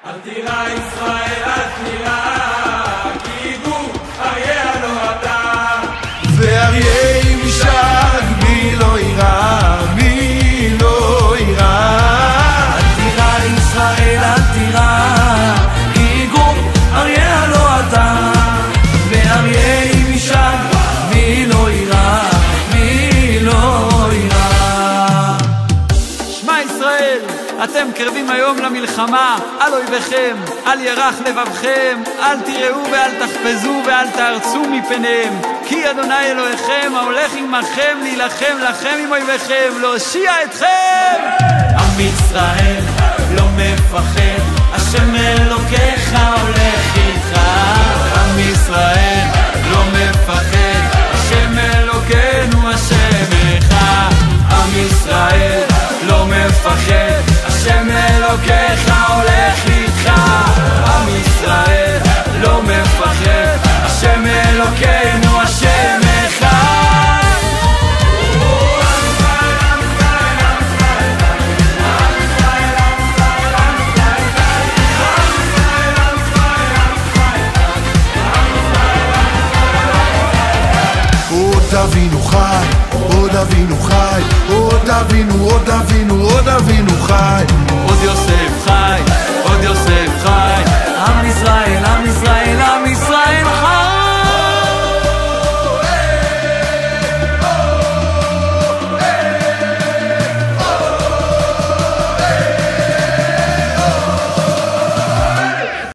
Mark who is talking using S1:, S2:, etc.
S1: אל תירא ישראל, אל תירא, כי יגור אריה לא אתה.
S2: ואריה משק, מי לא יירא, מי לא יירא.
S3: אל תירא ישראל, אל תירא, כי יגור אריה לא אתה. ואריה משק, מי לא יירא, מי לא יירא. שמע ישראל, אתם קרבים היום למלחמה, על אויביכם, אל ירח לבבכם, אל תיראו ואל תחפזו ואל תארצו מפניהם, כי אדוני אלוהיכם ההולך עמכם להילחם לכם עם אויביכם, להושיע אתכם. עם ישראל לא מפחד, השם אלוקיך הולך איתך. עם ישראל לא מפחד, השם אלוקינו השם אחד. עם ישראל לא מפחד, השם אלוקיך הולך איתך. עם ישראל לא מפחד, השם אלוקינו השם אחד.
S2: עוד אבינו חי, עוד אבינו חי, עוד אבינו, עוד אבינו, עוד אבינו חי.
S3: עוד יוסף חי, עוד יוסף חי,